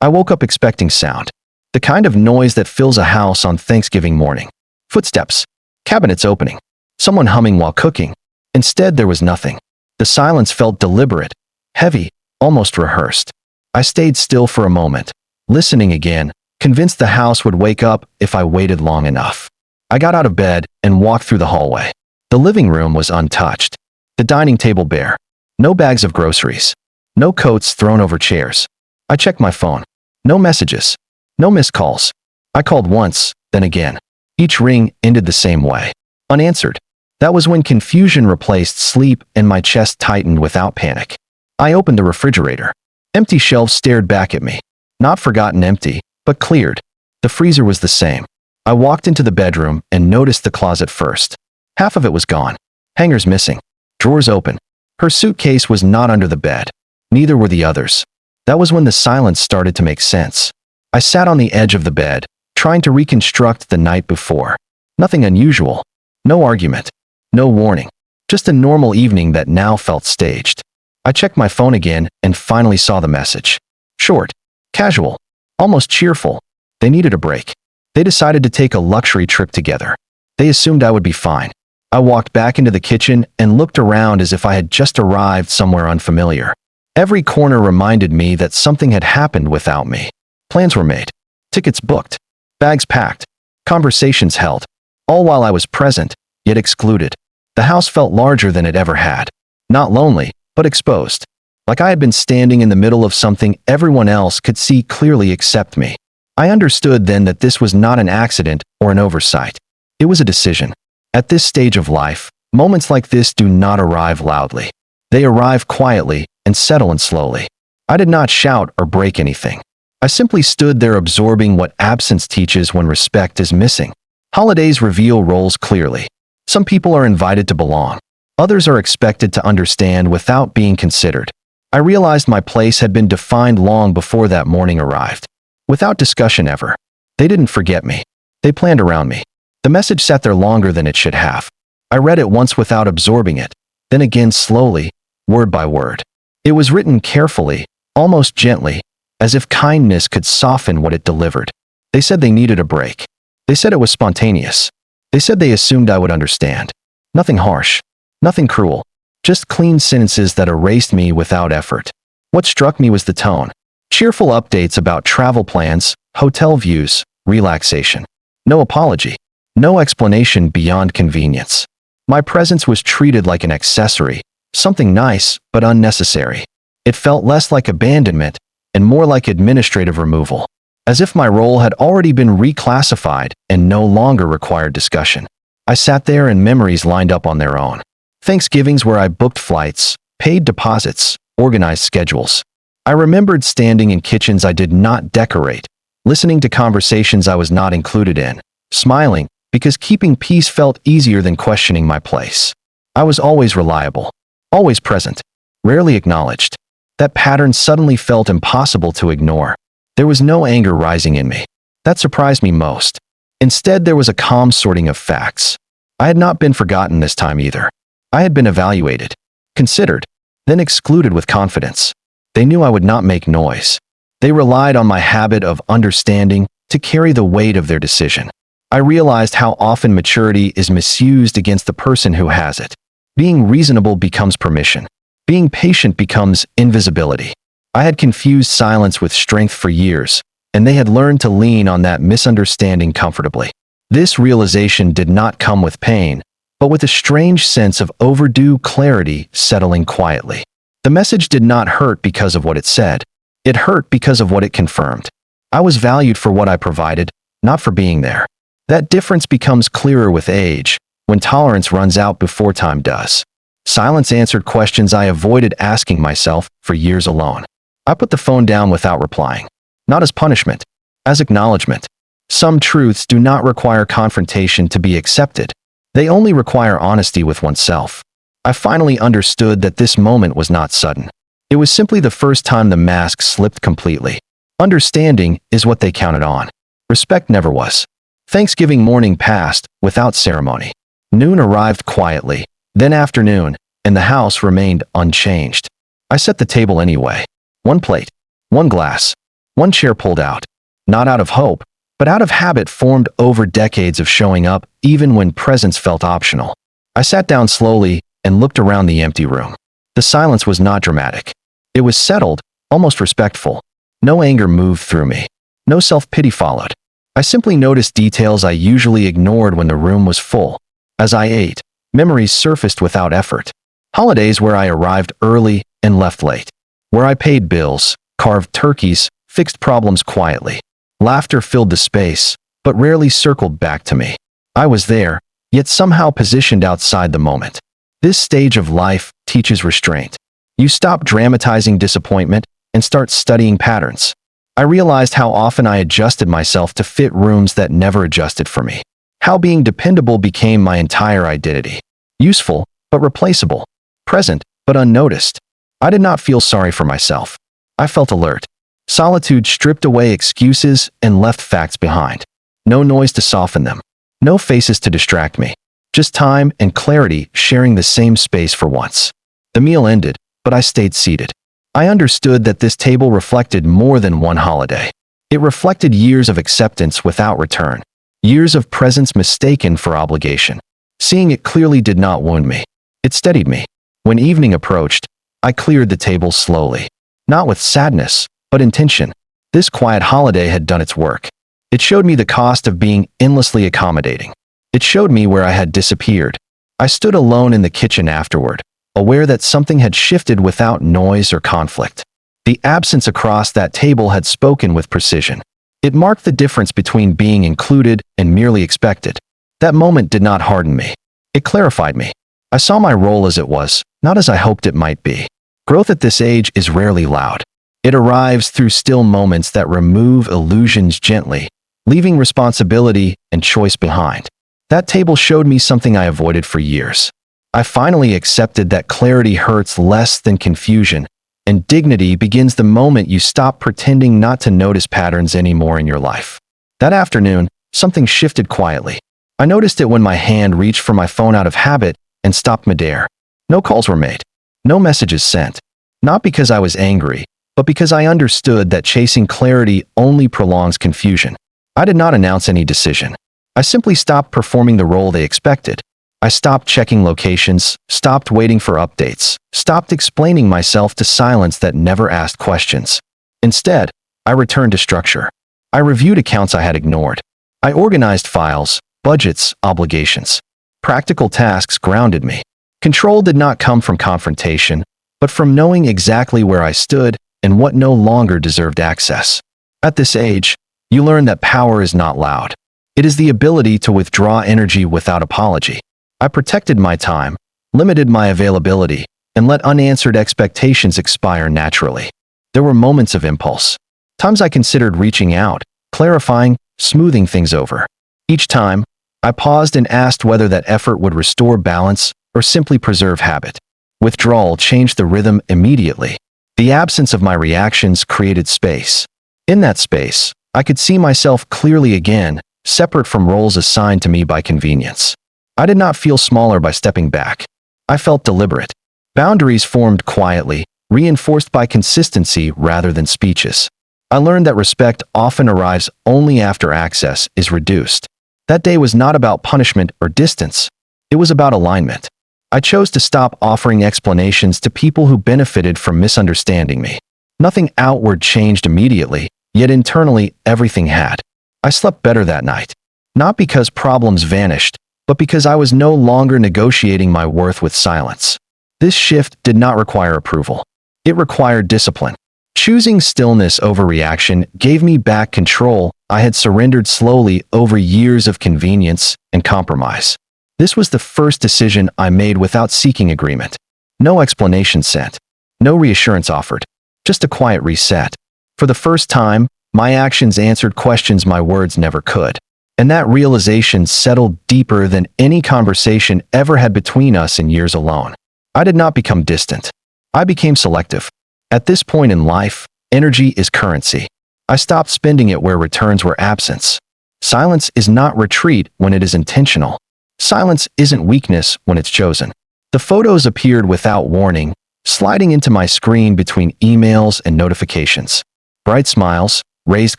I woke up expecting sound. The kind of noise that fills a house on Thanksgiving morning. Footsteps. Cabinets opening. Someone humming while cooking. Instead, there was nothing. The silence felt deliberate, heavy, almost rehearsed. I stayed still for a moment, listening again, convinced the house would wake up if I waited long enough. I got out of bed and walked through the hallway. The living room was untouched. The dining table bare. No bags of groceries. No coats thrown over chairs. I checked my phone. No messages. No missed calls. I called once, then again. Each ring ended the same way. Unanswered. That was when confusion replaced sleep and my chest tightened without panic. I opened the refrigerator. Empty shelves stared back at me. Not forgotten empty, but cleared. The freezer was the same. I walked into the bedroom and noticed the closet first. Half of it was gone. Hangers missing. Drawers open. Her suitcase was not under the bed. Neither were the others. That was when the silence started to make sense. I sat on the edge of the bed, trying to reconstruct the night before. Nothing unusual. No argument. No warning. Just a normal evening that now felt staged. I checked my phone again and finally saw the message. Short. Casual. Almost cheerful. They needed a break. They decided to take a luxury trip together. They assumed I would be fine. I walked back into the kitchen and looked around as if I had just arrived somewhere unfamiliar. Every corner reminded me that something had happened without me. Plans were made. Tickets booked. Bags packed. Conversations held. All while I was present, yet excluded. The house felt larger than it ever had. Not lonely, but exposed. Like I had been standing in the middle of something everyone else could see clearly except me. I understood then that this was not an accident or an oversight. It was a decision. At this stage of life, moments like this do not arrive loudly. They arrive quietly and settle in slowly. I did not shout or break anything. I simply stood there absorbing what absence teaches when respect is missing. Holidays reveal roles clearly. Some people are invited to belong. Others are expected to understand without being considered. I realized my place had been defined long before that morning arrived. Without discussion ever. They didn't forget me. They planned around me. The message sat there longer than it should have. I read it once without absorbing it, then again slowly, word by word. It was written carefully, almost gently, as if kindness could soften what it delivered. They said they needed a break. They said it was spontaneous. They said they assumed I would understand. Nothing harsh. Nothing cruel. Just clean sentences that erased me without effort. What struck me was the tone. Cheerful updates about travel plans, hotel views, relaxation. No apology. No explanation beyond convenience. My presence was treated like an accessory, something nice but unnecessary. It felt less like abandonment and more like administrative removal, as if my role had already been reclassified and no longer required discussion. I sat there and memories lined up on their own. Thanksgivings where I booked flights, paid deposits, organized schedules. I remembered standing in kitchens I did not decorate, listening to conversations I was not included in, smiling, because keeping peace felt easier than questioning my place. I was always reliable, always present, rarely acknowledged. That pattern suddenly felt impossible to ignore. There was no anger rising in me. That surprised me most. Instead, there was a calm sorting of facts. I had not been forgotten this time either. I had been evaluated, considered, then excluded with confidence. They knew I would not make noise. They relied on my habit of understanding to carry the weight of their decision. I realized how often maturity is misused against the person who has it. Being reasonable becomes permission. Being patient becomes invisibility. I had confused silence with strength for years, and they had learned to lean on that misunderstanding comfortably. This realization did not come with pain, but with a strange sense of overdue clarity settling quietly. The message did not hurt because of what it said. It hurt because of what it confirmed. I was valued for what I provided, not for being there. That difference becomes clearer with age, when tolerance runs out before time does. Silence answered questions I avoided asking myself for years alone. I put the phone down without replying. Not as punishment, as acknowledgement. Some truths do not require confrontation to be accepted. They only require honesty with oneself. I finally understood that this moment was not sudden. It was simply the first time the mask slipped completely. Understanding is what they counted on. Respect never was. Thanksgiving morning passed without ceremony. Noon arrived quietly, then afternoon, and the house remained unchanged. I set the table anyway. One plate, one glass, One chair pulled out, not out of hope, but out of habit formed over decades of showing up even when presence felt optional. I sat down slowly and looked around the empty room. The silence was not dramatic. It was settled, almost respectful. No anger moved through me. No self-pity followed. I simply noticed details I usually ignored when the room was full. As I ate, memories surfaced without effort. Holidays where I arrived early and left late. Where I paid bills, carved turkeys, fixed problems quietly. Laughter filled the space, but rarely circled back to me. I was there, yet somehow positioned outside the moment. This stage of life teaches restraint. You stop dramatizing disappointment and start studying patterns. I realized how often I adjusted myself to fit rooms that never adjusted for me. How being dependable became my entire identity. Useful, but replaceable. Present, but unnoticed. I did not feel sorry for myself. I felt alert. Solitude stripped away excuses and left facts behind. No noise to soften them. No faces to distract me. Just time and clarity sharing the same space for once. The meal ended, but I stayed seated. I understood that this table reflected more than one holiday. It reflected years of acceptance without return. Years of presence mistaken for obligation. Seeing it clearly did not wound me. It steadied me. When evening approached, I cleared the table slowly. Not with sadness, but intention. This quiet holiday had done its work. It showed me the cost of being endlessly accommodating. It showed me where I had disappeared. I stood alone in the kitchen afterward, aware that something had shifted without noise or conflict. The absence across that table had spoken with precision. It marked the difference between being included and merely expected. That moment did not harden me. It clarified me. I saw my role as it was, not as I hoped it might be. Growth at this age is rarely loud. It arrives through still moments that remove illusions gently, leaving responsibility and choice behind. That table showed me something I avoided for years. I finally accepted that clarity hurts less than confusion, and dignity begins the moment you stop pretending not to notice patterns anymore in your life. That afternoon, something shifted quietly. I noticed it when my hand reached for my phone out of habit and stopped midair. No calls were made. No messages sent. Not because I was angry, but because I understood that chasing clarity only prolongs confusion. I did not announce any decision. I simply stopped performing the role they expected. I stopped checking locations, stopped waiting for updates, stopped explaining myself to silence that never asked questions. Instead, I returned to structure. I reviewed accounts I had ignored. I organized files, budgets, obligations. Practical tasks grounded me. Control did not come from confrontation, but from knowing exactly where I stood and what no longer deserved access. At this age, you learn that power is not loud. It is the ability to withdraw energy without apology. I protected my time, limited my availability, and let unanswered expectations expire naturally. There were moments of impulse. Times I considered reaching out, clarifying, smoothing things over. Each time, I paused and asked whether that effort would restore balance or simply preserve habit. Withdrawal changed the rhythm immediately. The absence of my reactions created space. In that space, I could see myself clearly again, separate from roles assigned to me by convenience. I did not feel smaller by stepping back. I felt deliberate. Boundaries formed quietly, reinforced by consistency rather than speeches. I learned that respect often arrives only after access is reduced. That day was not about punishment or distance. It was about alignment. I chose to stop offering explanations to people who benefited from misunderstanding me. Nothing outward changed immediately, yet internally everything had. I slept better that night. Not because problems vanished, but because I was no longer negotiating my worth with silence. This shift did not require approval. It required discipline. Choosing stillness over reaction gave me back control I had surrendered slowly over years of convenience and compromise. This was the first decision I made without seeking agreement. No explanation sent. No reassurance offered. Just a quiet reset. For the first time, my actions answered questions my words never could. And that realization settled deeper than any conversation ever had between us in years alone. I did not become distant. I became selective. At this point in life, energy is currency. I stopped spending it where returns were absence. Silence is not retreat when it is intentional. Silence isn't weakness when it's chosen. The photos appeared without warning, sliding into my screen between emails and notifications. Bright smiles, raised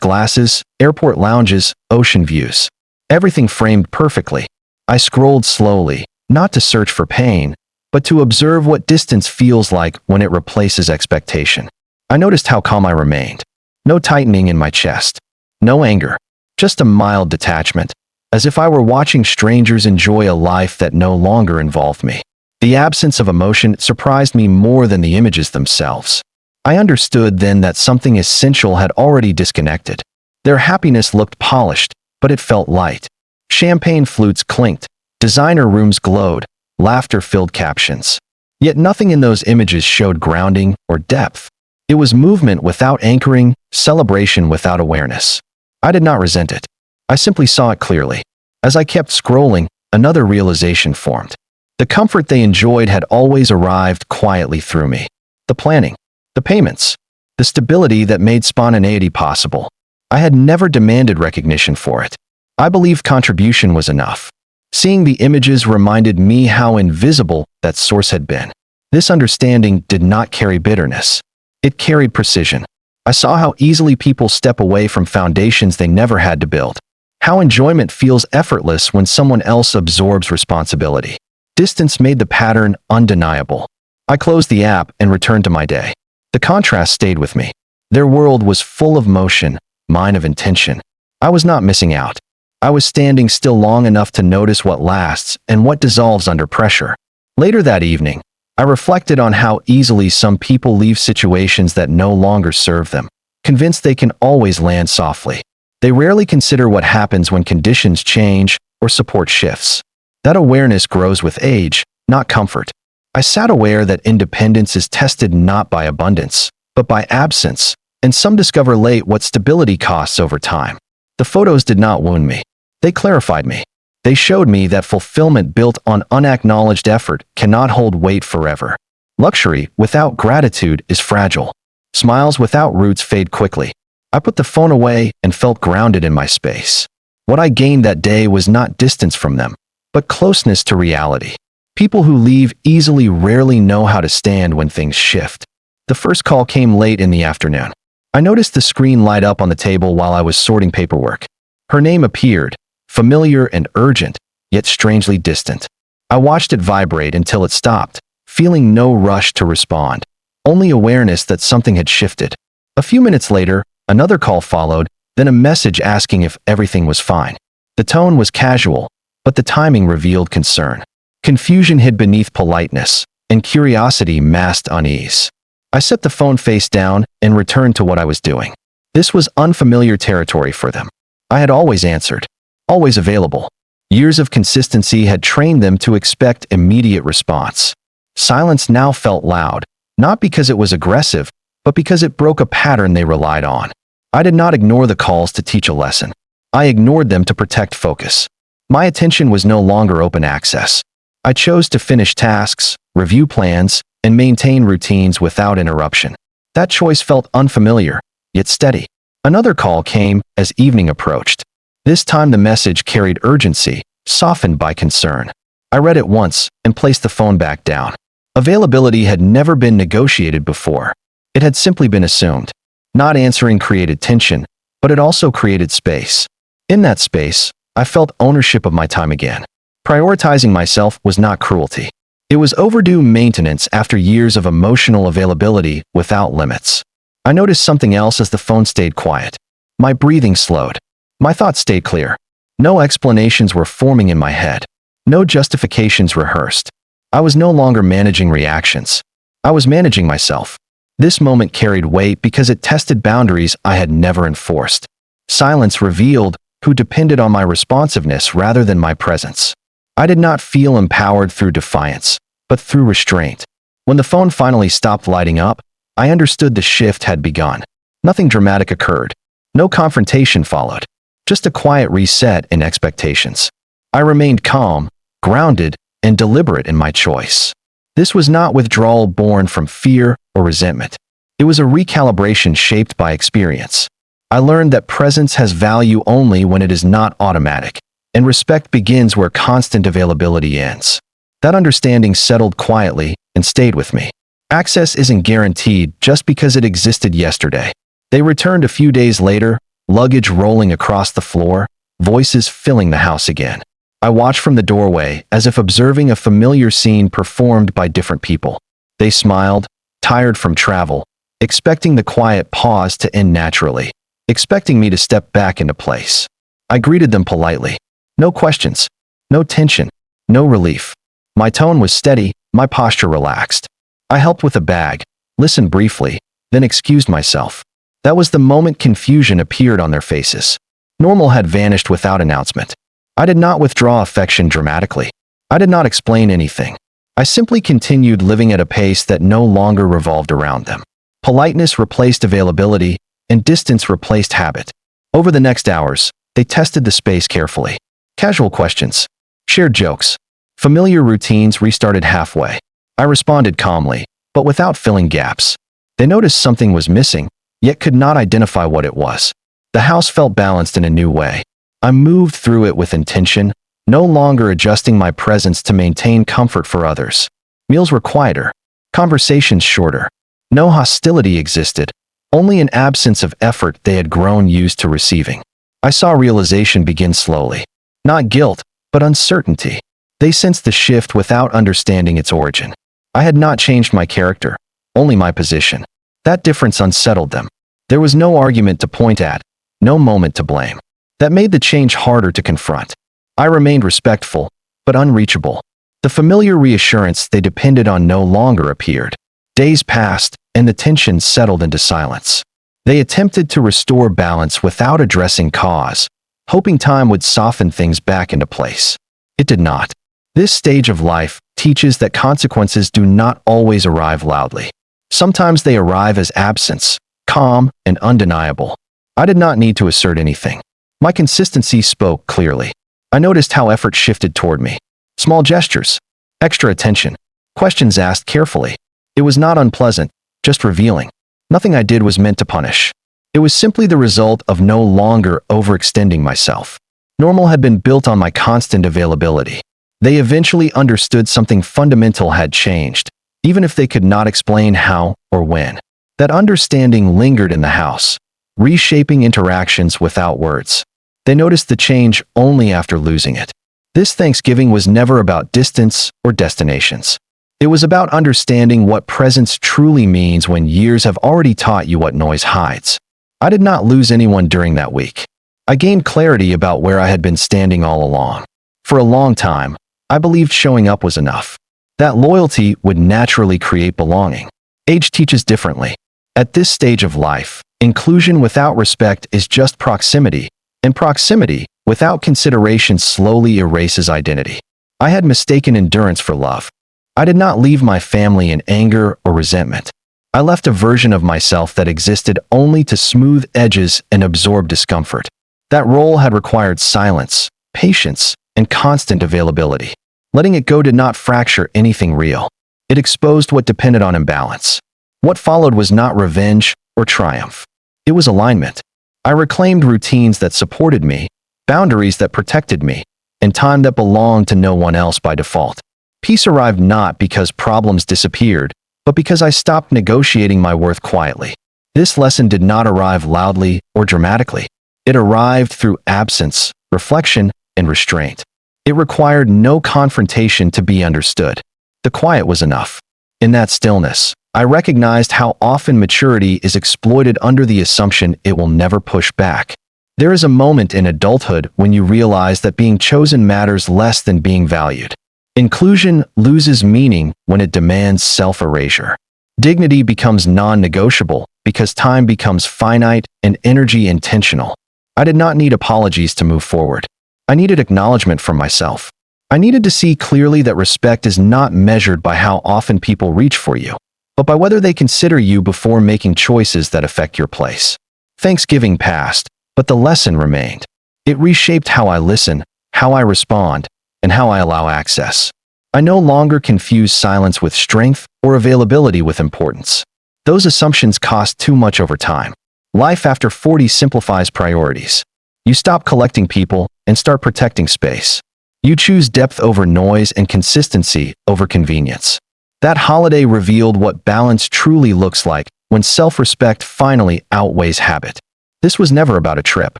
glasses, airport lounges, ocean views. Everything framed perfectly. I scrolled slowly, not to search for pain, but to observe what distance feels like when it replaces expectation. I noticed how calm I remained. No tightening in my chest. No anger. Just a mild detachment, as if I were watching strangers enjoy a life that no longer involved me. The absence of emotion surprised me more than the images themselves. I understood then that something essential had already disconnected. Their happiness looked polished, but it felt light. Champagne flutes clinked, designer rooms glowed, laughter filled captions. Yet nothing in those images showed grounding or depth. It was movement without anchoring, celebration without awareness. I did not resent it. I simply saw it clearly. As I kept scrolling, another realization formed. The comfort they enjoyed had always arrived quietly through me. The planning, the payments, the stability that made spontaneity possible. I had never demanded recognition for it. I believed contribution was enough. Seeing the images reminded me how invisible that source had been. This understanding did not carry bitterness. It carried precision. I saw how easily people step away from foundations they never had to build. How enjoyment feels effortless when someone else absorbs responsibility. Distance made the pattern undeniable. I closed the app and returned to my day. The contrast stayed with me. Their world was full of motion, mine of intention. I was not missing out. I was standing still long enough to notice what lasts and what dissolves under pressure. Later that evening, I reflected on how easily some people leave situations that no longer serve them, convinced they can always land softly. They rarely consider what happens when conditions change or support shifts. That awareness grows with age, not comfort. I sat aware that independence is tested not by abundance, but by absence, and some discover late what stability costs over time. The photos did not wound me. They clarified me. They showed me that fulfillment built on unacknowledged effort cannot hold weight forever. Luxury without gratitude is fragile. Smiles without roots fade quickly. I put the phone away and felt grounded in my space. What I gained that day was not distance from them, but closeness to reality. People who leave easily rarely know how to stand when things shift. The first call came late in the afternoon. I noticed the screen light up on the table while I was sorting paperwork. Her name appeared, familiar and urgent, yet strangely distant. I watched it vibrate until it stopped, feeling no rush to respond, only awareness that something had shifted. A few minutes later, another call followed, then a message asking if everything was fine. The tone was casual, but the timing revealed concern. Confusion hid beneath politeness, and curiosity masked unease. I set the phone face down and returned to what I was doing. This was unfamiliar territory for them. I had always answered, always available. Years of consistency had trained them to expect immediate response. Silence now felt loud, not because it was aggressive, but because it broke a pattern they relied on. I did not ignore the calls to teach a lesson. I ignored them to protect focus. My attention was no longer open access. I chose to finish tasks, review plans, and maintain routines without interruption. That choice felt unfamiliar, yet steady. Another call came as evening approached. This time the message carried urgency, softened by concern. I read it once and placed the phone back down. Availability had never been negotiated before. It had simply been assumed. Not answering created tension, but it also created space. In that space, I felt ownership of my time again. Prioritizing myself was not cruelty. It was overdue maintenance after years of emotional availability without limits. I noticed something else as the phone stayed quiet. My breathing slowed. My thoughts stayed clear. No explanations were forming in my head. No justifications rehearsed. I was no longer managing reactions. I was managing myself. This moment carried weight because it tested boundaries I had never enforced. Silence revealed who depended on my responsiveness rather than my presence. I did not feel empowered through defiance, but through restraint. When the phone finally stopped lighting up, I understood the shift had begun. Nothing dramatic occurred. No confrontation followed. Just a quiet reset in expectations. I remained calm, grounded, and deliberate in my choice. This was not withdrawal born from fear or resentment. It was a recalibration shaped by experience. I learned that presence has value only when it is not automatic, and respect begins where constant availability ends. That understanding settled quietly and stayed with me. Access isn't guaranteed just because it existed yesterday. They returned a few days later, luggage rolling across the floor, voices filling the house again. I watched from the doorway as if observing a familiar scene performed by different people. They smiled, tired from travel, expecting the quiet pause to end naturally, expecting me to step back into place. I greeted them politely. No questions, no tension, no relief. My tone was steady, my posture relaxed. I helped with a bag, listened briefly, then excused myself. That was the moment confusion appeared on their faces. Normal had vanished without announcement. I did not withdraw affection dramatically. I did not explain anything. I simply continued living at a pace that no longer revolved around them. Politeness replaced availability, and distance replaced habit. Over the next hours, they tested the space carefully. Casual questions, shared jokes, familiar routines restarted halfway. I responded calmly, but without filling gaps. They noticed something was missing, yet could not identify what it was. The house felt balanced in a new way. I moved through it with intention, no longer adjusting my presence to maintain comfort for others. Meals were quieter, conversations shorter. No hostility existed, only an absence of effort they had grown used to receiving. I saw realization begin slowly. Not guilt, but uncertainty. They sensed the shift without understanding its origin. I had not changed my character, only my position. That difference unsettled them. There was no argument to point at, no moment to blame. That made the change harder to confront. I remained respectful, but unreachable. The familiar reassurance they depended on no longer appeared. Days passed, and the tension settled into silence. They attempted to restore balance without addressing cause, hoping time would soften things back into place. It did not. This stage of life teaches that consequences do not always arrive loudly. Sometimes they arrive as absence, calm and undeniable. I did not need to assert anything. My consistency spoke clearly. I noticed how effort shifted toward me. Small gestures, extra attention, questions asked carefully. It was not unpleasant, just revealing. Nothing I did was meant to punish. It was simply the result of no longer overextending myself. Normal had been built on my constant availability. They eventually understood something fundamental had changed, even if they could not explain how or when. That understanding lingered in the house, reshaping interactions without words. They noticed the change only after losing it. This Thanksgiving was never about distance or destinations. It was about understanding what presence truly means when years have already taught you what noise hides. I did not lose anyone during that week. I gained clarity about where I had been standing all along. For a long time, I believed showing up was enough. That loyalty would naturally create belonging. Age teaches differently. At this stage of life, inclusion without respect is just proximity, and proximity without consideration slowly erases identity. I had mistaken endurance for love. I did not leave my family in anger or resentment. I left a version of myself that existed only to smooth edges and absorb discomfort. That role had required silence, patience, and constant availability. Letting it go did not fracture anything real. It exposed what depended on imbalance. What followed was not revenge or triumph. It was alignment. I reclaimed routines that supported me, boundaries that protected me, and time that belonged to no one else by default. Peace arrived not because problems disappeared, but because I stopped negotiating my worth quietly. This lesson did not arrive loudly or dramatically. It arrived through absence, reflection, and restraint. It required no confrontation to be understood. The quiet was enough. In that stillness, I recognized how often maturity is exploited under the assumption it will never push back. There is a moment in adulthood when you realize that being chosen matters less than being valued. Inclusion loses meaning when it demands self-erasure. Dignity becomes non-negotiable because time becomes finite and energy intentional. I did not need apologies to move forward. I needed acknowledgement from myself. I needed to see clearly that respect is not measured by how often people reach for you, but by whether they consider you before making choices that affect your place. Thanksgiving passed, but the lesson remained. It reshaped how I listen, how I respond, and how I allow access. I no longer confuse silence with strength or availability with importance. Those assumptions cost too much over time. Life after 40 simplifies priorities. You stop collecting people and start protecting space. You choose depth over noise and consistency over convenience. That holiday revealed what balance truly looks like when self-respect finally outweighs habit. This was never about a trip.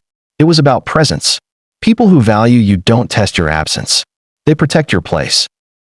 It was about presence. People who value you don't test your absence. They protect your place.